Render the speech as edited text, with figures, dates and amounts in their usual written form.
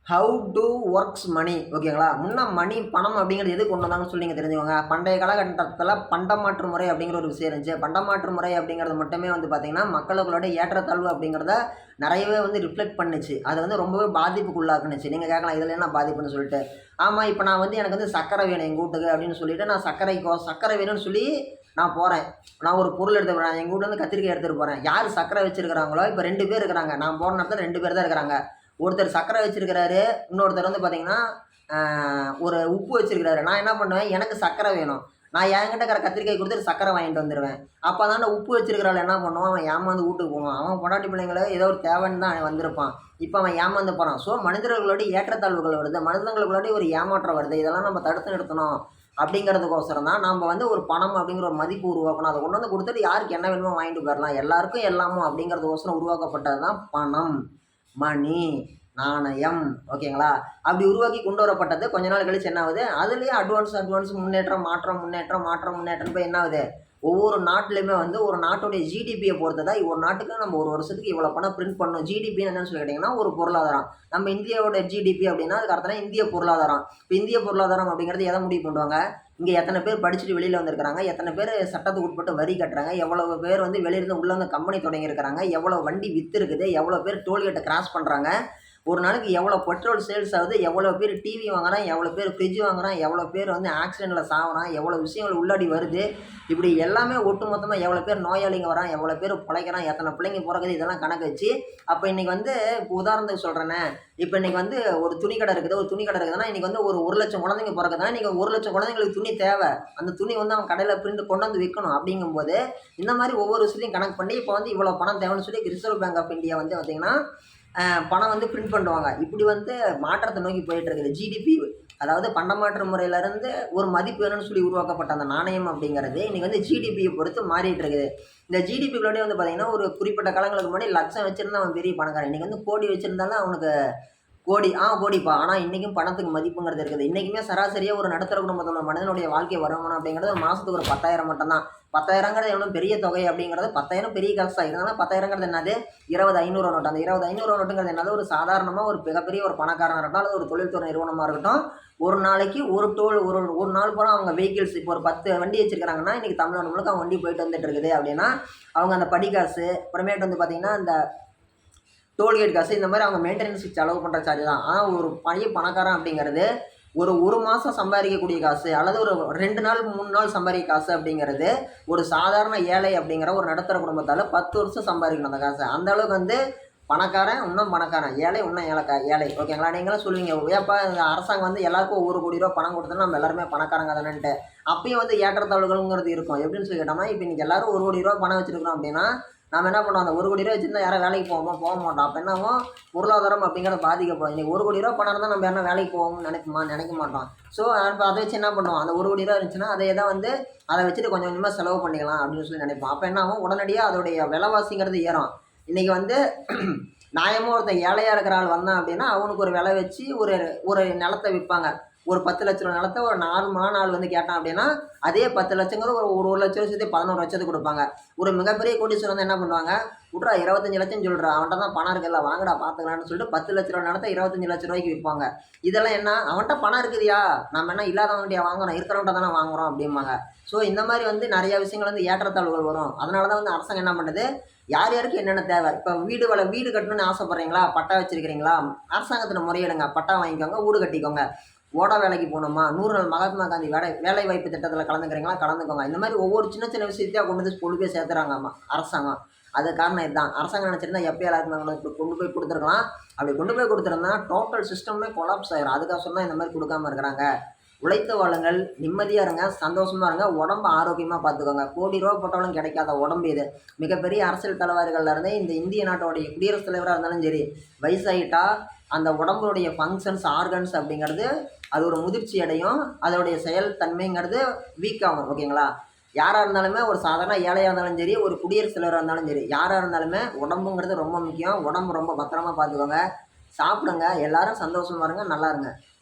How to works மணி ஓகேங்களா. முன்ன மணி பணம் அப்படிங்கிறது எது கொண்டு வந்தாங்கன்னு சொல்லி நீங்கள் தெரிஞ்சுக்கோங்க. பண்டைய காலகட்டத்தில் பண்டமாற்று முறை அப்படிங்கிற ஒரு விஷயம் இருந்துச்சு. பண்டமாற்று முறை அப்படிங்கிறது மட்டுமே வந்து பார்த்திங்கன்னா மக்களுடைய ஏற்றத்தாழ்வு அப்படிங்கிறத நிறையவே வந்து ரிஃப்ளெக்ட் பண்ணுச்சு. அது வந்து ரொம்பவே பாதிப்புக்குள்ளாக்குனுச்சு. நீங்கள் கேட்கலாம் இதில் என்ன பாதிப்புன்னு சொல்லிட்டு. ஆமாம், இப்போ நான் வந்து எனக்கு வந்து சர்க்கரை வேணும் எங்கள் வீட்டுக்கு அப்படின்னு சொல்லிட்டு நான் சர்க்கரை வேணும்னு சொல்லி நான் போகிறேன். நான் ஒரு பொருள் எடுத்து போகிறேன். எங்கள் வீட்டில் வந்து கத்திரிக்காய் எடுத்துகிட்டு போகிறேன். யார் சர்க்கரை வச்சுருக்கிறாங்களோ இப்போ 2 பேர் இருக்கிறாங்க. நான் போன நேரத்தில் 2 பேர் தான் இருக்கிறாங்க. ஒருத்தர் சர்க்கரை வச்சிருக்கிறாரு, இன்னொருத்தர் வந்து பார்த்தீங்கன்னா ஒரு உப்பு வச்சிருக்கிறாரு. நான் என்ன பண்ணுவேன், எனக்கு சர்க்கரை வேணும். நான் என்கிட்ட இருக்கிற கத்திரிக்காய் கொடுத்துட்டு சர்க்கரை வாங்கிட்டு வந்துடுவேன். அப்போ தானே உப்பு வச்சிருக்கிறாள் என்ன பண்ணுவான், அவன் ஏமாந்து வீட்டுக்கு போவான். அவன் பொண்டாட்டி பிள்ளைங்கள ஏதோ ஒரு தேவைன்னு தான் வந்திருப்பான். இப்போ அவன் ஏமாந்து போகிறான். ஸோ மனிதர்களோட ஏற்றத்தாழ்வுகள் வருது, மனிதர்களுடைய ஒரு ஏமாற்றம் வருது. இதெல்லாம் நம்ம தடுத்து நிறுத்தணும் அப்படிங்கிறதுக்கோசரம் தான் நம்ம வந்து ஒரு பணம் அப்படிங்கிற ஒரு மதிப்பு உருவாக்கணும். அதை கொண்டு வந்து கொடுத்துட்டு யாருக்கு என்ன வேணுமோ வாங்கிட்டு போயிடலாம், எல்லாருக்கும் எல்லாமோ அப்படிங்கிறதுக்கோசரம் உருவாக்கப்பட்டது தான் பணம், மணி, நாணயம். ஓகேங்களா. அப்படி உருவாக்கி கொண்டு வரப்பட்டது. கொஞ்ச நாள் கழிச்சு என்ன ஆகுது, அதுலேயே அட்வான்ஸ் முன்னேற்றம், மாற்றம் போய் என்ன ஆகுது, ஒவ்வொரு நாட்டிலையுமே வந்து ஒரு நாட்டுடைய ஜிடிபியை பொறுத்ததா ஒரு நாட்டுக்கு நம்ம ஒரு வருஷத்துக்கு இவ்வளோ பணம் பிரிண்ட் பண்ணணும். ஜிடிபின்னு என்னன்னு சொல்லி கேட்டிங்கன்னா ஒரு பொருளாதாரம். நம்ம இந்தியாவோட ஜிடிபி அப்படின்னா அதுக்கு அர்த்தம் இந்திய பொருளாதாரம். இப்போ இந்திய பொருளாதாரம் அப்படிங்கிறது எதை முடிவு பண்ணுவாங்க, இங்கே எத்தனை பேர் படிச்சுட்டு வெளியில் வந்திருக்கிறாங்க, எத்தனை பேர் சட்டத்துக்கு உட்பட்டு வரி கட்டுறாங்க, எவ்வளவு பேர் வந்து வெளியிருந்து உள்ளே வந்து கம்பெனி தொடங்கியிருக்கிறாங்க, எவ்வளோ வண்டி விற்று இருக்குது, எவ்வளோ பேர் டோல்கேட்டை கிராஸ் பண்ணுறாங்க, ஒரு நாளைக்கு எவ்வளோ பெட்ரோல் சேல்ஸ் ஆகுது, எவ்வளோ பேர் டிவி வாங்குறான், எவ்வளோ பேர் ஃப்ரிட்ஜ் வாங்குறான், எவ்வளோ பேர் வந்து ஆக்சிடெண்ட்டில் சாகுறான், எவ்வளோ விஷயங்கள் உள்ளாடி வருது. இப்படி எல்லாமே ஒட்டு மொத்தமாக எவ்வளோ பேர் நோயாளிங்க வரான், எவ்வளோ பேர் பிழைக்கிறான், எத்தனை பிள்ளைங்க பிறகுது, இதெல்லாம் கணக்கு வச்சு அப்போ இன்றைக்கி வந்து இப்போ உதாரணத்துக்கு சொல்கிறேன்னே, இப்போ இன்றைக்கி வந்து ஒரு துணி கடை இருக்குதுன்னா இன்றைக்கி வந்து ஒரு 1,00,000 குழந்தைங்க பிறகுதுன்னா இன்றைக்கி 1,00,000 குழந்தைங்களுக்கு துணி தேவை. அந்த துணி வந்து அவன் கடையில் பிரிண்ட் கொண்டு வந்து விற்கணும். அப்படிங்கும்போது இந்த மாதிரி ஒவ்வொரு விஷயத்தையும் கணக்கு பண்ணி இப்போ வந்து இவ்வளோ பணம் தேவைன்னு சொல்லி ரிசர்வ் பேங்க் ஆஃப் இந்தியா வந்து பார்த்திங்கன்னா பணம் வந்து பிரிண்ட் பண்ணுவாங்க. இப்படி வந்து மாற்றத்தை நோக்கி போயிட்டு இருக்குது ஜிடிபி. அதாவது பண்டமாற்று முறையிலேருந்து ஒரு மதிப்பு வேணும்னு சொல்லி உருவாக்கப்பட்ட அந்த நாணயம் அப்படிங்கிறது இன்றைக்கி வந்து ஜிடிபியை பொறுத்து மாறிட்டு இருக்குது. இந்த ஜிடிபிக்குள்ளே வந்து பார்த்திங்கன்னா ஒரு குறிப்பிட்ட காலங்களுக்கு முன்னாடி லட்சம் வச்சுருந்தா அவன் பெரிய பணக்காரன். இன்றைக்கி வந்து கோடி வச்சுருந்தாலும் அவனுக்கு கோடிப்பா. ஆனால் இன்றைக்கும் பணத்துக்கு மதிப்புங்கிறது இருக்குது. இன்றைக்குமே சராசரியாக ஒரு நடுத்தர குடும்பத்தோட மனிதனுடைய வாழ்க்கை வருமானம் அப்படிங்கிறது ஒரு மாதத்துக்கு ஒரு 10,000 மட்டும்தான். 10,000ங்கிறது எவ்வளோ பெரிய தொகை அப்படிங்கிறது, 10,000 பெரிய காசு தான். இதனால் 10,000ங்கிறது என்னது, 20,500 நோட்டு. அந்த 20,500 நோட்டுங்கிறது என்னது, ஒரு சாதாரணமாக ஒரு மிகப்பெரிய ஒரு பணக்காரனாக இருக்கட்டும், அல்லது ஒரு தொழில்துறை நிறுவனமாக இருக்கட்டும், ஒரு நாளைக்கு ஒரு நாள் பூரா அவங்க வெஹிக்கிள்ஸ் இப்போ ஒரு 10 வண்டி வச்சுருக்காங்கன்னா இன்றைக்கி தமிழ்நாடு முழுக்க அவங்க வண்டி போயிட்டு வந்துட்டு இருக்குது அப்படின்னா அவங்க அந்த படிக்காசு, அப்புறமேட்டு வந்து பார்த்திங்கன்னா அந்த டோல்கேட் காசு, இந்த மாதிரி அவங்க மெயின்டெனன்ஸுக்கு செலவு பண்ணுற சார்ஜ் தான். ஆனால் ஒரு பணக்காரன் அப்படிங்கிறது ஒரு மாதம் சம்பாதிக்கக்கூடிய காசு, அல்லது ஒரு 2 நாள் 3 நாள் சம்பாதிக்க காசு அப்படிங்கிறது ஒரு சாதாரண ஏழை அப்படிங்கிற ஒரு நடுத்தர குடும்பத்தால் 10 வருஷம் சம்பாதிக்கணும் அந்த காசு. அந்த அளவுக்கு வந்து பணக்காரன் இன்னும் பணக்காரன், ஏழை இன்னும் ஏழை. ஓகேங்களா. நீங்களும் சொல்லுவீங்க, ஏப்பா இந்த அரசாங்கம் வந்து எல்லாருக்கும் 1 கோடி ரூபா பணம் கொடுத்தோன்னா நம்ம எல்லாருமே பணக்காரங்க தானேன்ட்டு. அப்பயும் வந்து ஏற்றத்தாழ்வுகள்ங்கிறது இருக்கும். எப்படின்னு சொல்லி கேட்டோம்னா, இப்போ இன்றைக்கி எல்லோரும் 1 கோடி ரூபா பணம் வச்சுருக்கிறோம் அப்படின்னா நம்ம என்ன பண்ணுவோம், அந்த 1 கோடி ரூபா வச்சுருந்தா யாரும் வேலைக்கு போக மாட்டோம். அப்போ என்னவோ பொருளாதாரம் அப்படிங்கிறது பாதிக்கப்படும். இன்றைக்கி 1 கோடி ரூபா பணம் இருந்தால் நம்ம யாரும் வேலைக்கு போவோம்னு நினைக்க மாட்டோம். ஸோ இப்போ அதை வச்சு என்ன பண்ணுவோம், அந்த 1 கோடி ரூபா இருந்துச்சுன்னா அதை தான் வந்து அதை வச்சுட்டு கொஞ்சம் கொஞ்சமாக செலவு பண்ணிக்கலாம் அப்படின்னு சொல்லி நினைப்போம். அப்போ என்ன ஆகும், உடனடியாக அதோடைய விலைவாசிங்கிறது ஏறும். இன்றைக்கி வந்து நியாயமாக ஒருத்தன் ஏழையாக இருக்கிற ஆள் வந்தான் அப்படின்னா அவனுக்கு ஒரு விலை வச்சு ஒரு நிலத்தை விற்பாங்க. ஒரு 10 லட்ச ரூபா நிலத்தை ஒரு நார்மலான ஆள் வந்து கேட்டான் அப்படின்னா அதே 10 லட்சங்கிறது ஒரு 1 லட்சம் சேர்த்து 11 லட்சத்துக்கு கொடுப்பாங்க. ஒரு மிகப்பெரிய கோடீஸ்வரன் வந்து என்ன பண்ணுவாங்க, விட்றா 25 லட்சம் சொல்கிறா, அவன்கிட்ட தான் பணம் இருக்குல்ல வாங்கடா பார்த்துக்கலான்னு சொல்லிட்டு 10 லட்ச ரூபா நிலத்தை 25 லட்ச ரூபாய்க்கு விற்பாங்க. இதெல்லாம் என்ன, அவன்கிட்ட பணம் இருக்குதியா, நம்ம என்ன இல்லாதவன்கிட்டயா வாங்குறோம், இருக்கிறவன்ட்ட தானே வாங்குறோம் அப்படிம்பாங்க. ஸோ இந்த மாதிரி வந்து நிறைய விஷயங்கள் வந்து ஏற்றத்தாழ்வுகள் வரும். அதனால தான் வந்து அரசாங்கம் என்ன பண்ணுது, யார் யாருக்கு என்னென்ன தேவை. இப்போ வீடு கட்டணும்னு ஆசைப்பட்றீங்களா, பட்டா வச்சுருக்கிறீங்களா, அரசாங்கத்தில் முறையிடுங்க, பட்டா வாங்கிக்கோங்க, வீடு கட்டிக்கோங்க. ஓடா வேலைக்கு போகணுமா, 100 நாள் மகாத்மா காந்தி வேலை வாய்ப்பு திட்டத்தில் கலந்துக்கிறீங்களா, கலந்துக்கோங்க. இந்த மாதிரி ஒவ்வொரு சின்ன சின்ன விஷயத்தையாக கொண்டு வந்து கொண்டு போய் சேர்த்துறாங்கம்மா அரசாங்கம். அது காரணம் இதுதான். அரசாங்கம் நினச்சிருந்தா எப்போ எல்லாருக்கும் கொண்டு போய் கொடுத்துருக்கலாம். அப்படி கொண்டு போய் கொடுத்துருந்தா டோட்டல் சிஸ்டமே கொலாப்ஸ் ஆகிடும். அதுக்காக சொன்னால் இந்த மாதிரி கொடுக்காமல் இருக்கிறாங்க. உழைத்து வாழுங்கள், நிம்மதியாக இருங்க, சந்தோஷமாக இருங்க, உடம்பு ஆரோக்கியமாக பார்த்துக்கோங்க. கோடி ரூபா போட்டாலும் கிடைக்காத உடம்பு இது. மிகப்பெரிய அரசியல் தலைவர்கள்லேருந்தே இந்த இந்திய நாட்டோடைய குடியரசுத் தலைவராக இருந்தாலும் சரி, வயசாகிட்டா அந்த உடம்புடைய ஃபங்க்ஷன்ஸ் ஆர்கன்ஸ் அப்படிங்கிறது அது ஒரு முதிர்ச்சி அடையும், அதோடைய செயல்தன்மைங்கிறது வீக் ஆகும். ஓகேங்களா. யாராக இருந்தாலுமே ஒரு சாதாரண ஏழையாக இருந்தாலும் சரி, ஒரு குடியரசுத் தலைவராக இருந்தாலும் சரி, யாராக இருந்தாலுமே உடம்புங்கிறது ரொம்ப முக்கியம். உடம்பு ரொம்ப பத்திரமா பார்த்துக்கோங்க. சாப்பிடுங்க, எல்லாரும் சந்தோஷமாக இருங்க, நல்லா இருங்க.